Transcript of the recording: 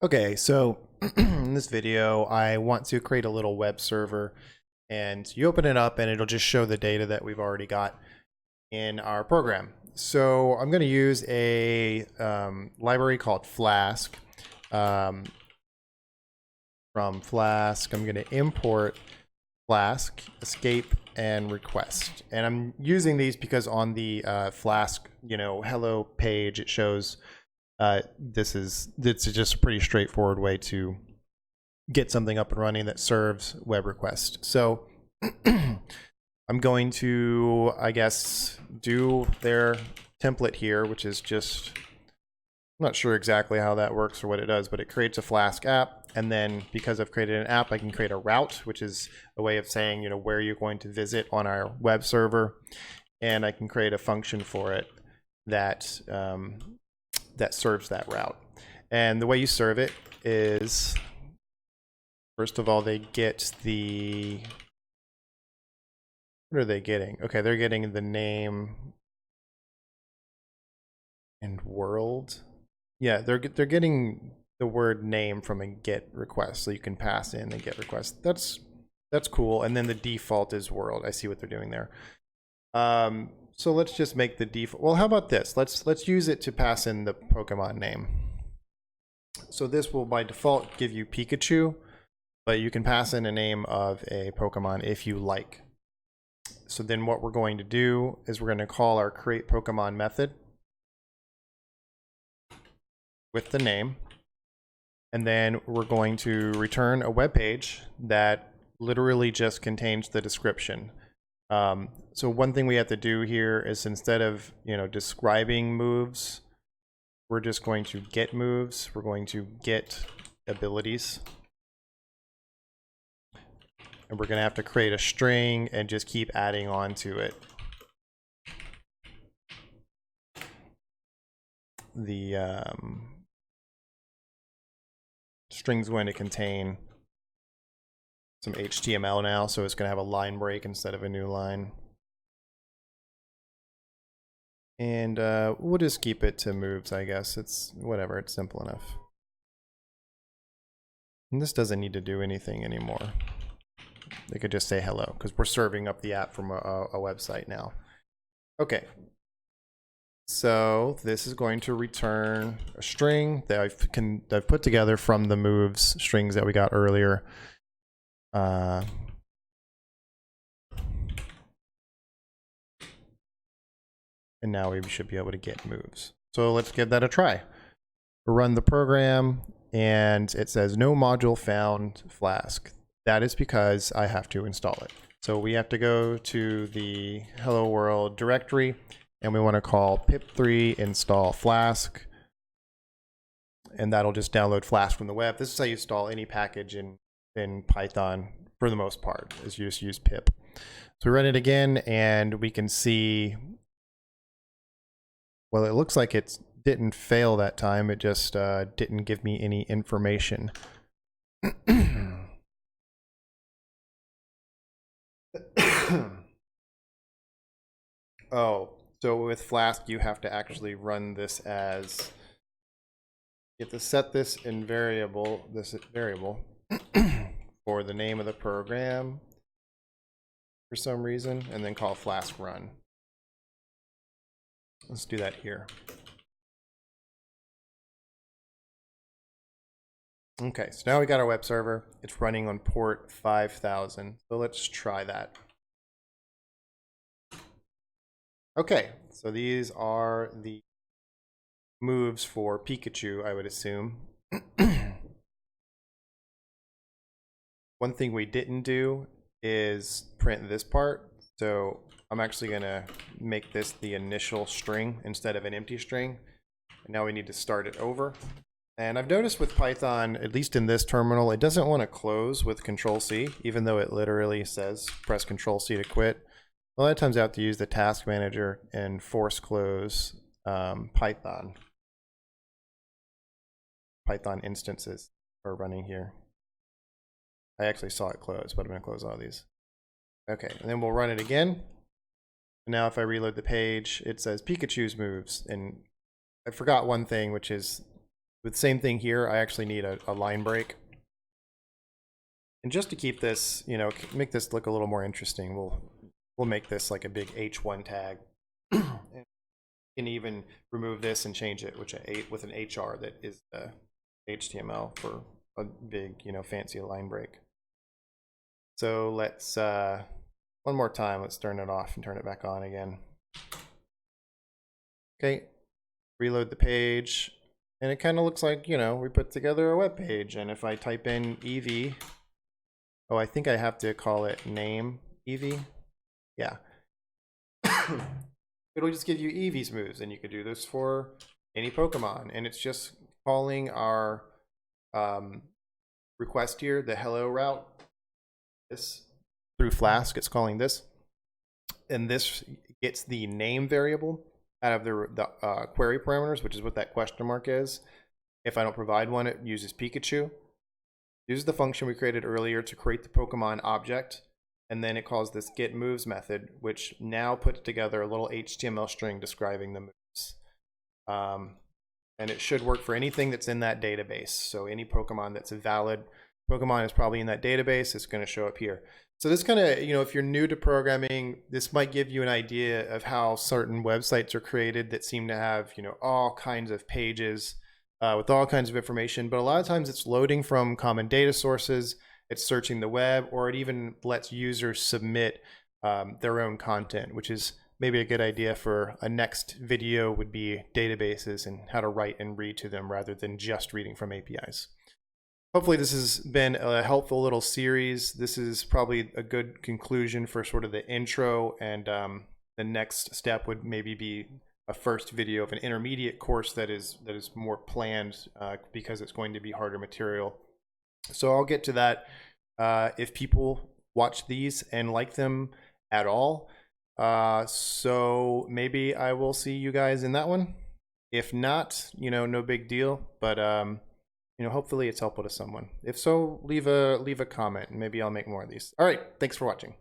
Okay, so in this video, I want to create a little web server, and you open it up and it'll just show the data that we've already got in our program. So I'm going to use a library called Flask. From Flask, I'm going to import Flask, escape, and request. And I'm using these because on the Flask, hello page, it shows this is just a pretty straightforward way to get something up and running that serves web requests. So I'm going to, I guess, do their template here, which is just, I'm not sure exactly how that works or what it does, but it creates a Flask app. And then because I've created an app, I can create a route, which is a way of saying, where you're going to visit on our web server. And I can create a function for it that that serves that route. And the way you serve it is, first of all, they get the, what are they getting? Okay, they're getting the name and world. Yeah, they're getting the word name from a get request, so you can pass in a get request. That's cool. And then the default is world. I see what they're doing there. So let's just make the default. Well, how about this? Let's use it to pass in the Pokemon name. So this will by default give you Pikachu, but you can pass in a name of a Pokemon if you like. So then what we're going to do is we're going to call our create Pokemon method with the name. And then we're going to return a web page that literally just contains the description. So one thing we have to do here is instead of describing moves, we're just going to get moves. We're going to get abilities. And we're going to have to create a string and just keep adding on to it. The string's going to contain some HTML now, so it's going to have a line break instead of a new line. And we'll just keep it to moves, I guess. It's whatever, it's simple enough. And this doesn't need to do anything anymore. They could just say hello, because we're serving up the app from a website now. Okay. So this is going to return a string that I've put together from the moves strings that we got earlier. And now we should be able to get moves. So let's give that a try. We'll run the program, and it says no module found Flask. That is because I have to install it. So we have to go to the Hello World directory, and we want to call pip3 install Flask. And that'll just download Flask from the web. This is how you install any package in Python for the most part, is you just use pip. So we run it again, and we can see, well, it looks like it didn't fail that time. It just didn't give me any information. Oh, so with Flask, you have to actually run this as, you have to set this in variable, for the name of the program for some reason, and then call Flask run. Let's do that here. Okay, so now we got our web server. It's running on port 5000. So let's try that. Okay, so these are the moves for Pikachu, I would assume. One thing we didn't do is print this part. So I'm actually going to make this the initial string instead of an empty string. And now we need to start it over. And I've noticed with Python, at least in this terminal, it doesn't want to close with Control-C, even though it literally says press Control-C to quit. A lot of times I have to use the task manager and force close Python instances are running here. I actually saw it close, but I'm going to close all these. Okay, and then we'll run it again. Now if I reload the page, it says Pikachu's moves. And I forgot one thing, which is With the same thing here, I actually need a line break. And just to keep this, you know, make this look a little more interesting, we'll make this like a big H1 tag. And you can even remove this and change it, with an HR that is HTML for a big, you know, fancy line break. So let's one more time, let's turn it off and turn it back on again. Okay, reload the page, and it kind of looks like, you know, we put together a web page. And if I type in EV, oh, I think I have to call it name EV. Yeah. It'll just give you EV's moves, and you could do this for any Pokemon. And it's just calling our request here, the hello route. This through Flask, it's calling this, and this gets the name variable out of the query parameters, which is what that question mark is. If I don't provide one, it uses Pikachu. Uses the function we created earlier to create the Pokemon object, and then it calls this get moves method, which now puts together a little HTML string describing the moves. And it should work for anything that's in that database. So any Pokemon that's a valid Pokemon is probably in that database. It's going to show up here. So this kind of, you know, if you're new to programming, this might give you an idea of how certain websites are created that seem to have, you know, all kinds of pages with all kinds of information. But a lot of times it's loading from common data sources. It's searching the web, or it even lets users submit their own content, which is maybe a good idea for a next video would be databases and how to write and read to them rather than just reading from APIs. Hopefully this has been a helpful little series. This is probably a good conclusion for sort of the intro, and the next step would maybe be a first video of an intermediate course that is more planned because it's going to be harder material. So I'll get to that if people watch these and like them at all. So maybe I will see you guys in that one. If not, you know, no big deal, but you know, hopefully it's helpful to someone. If so, leave a comment and maybe I'll make more of these. All right, thanks for watching.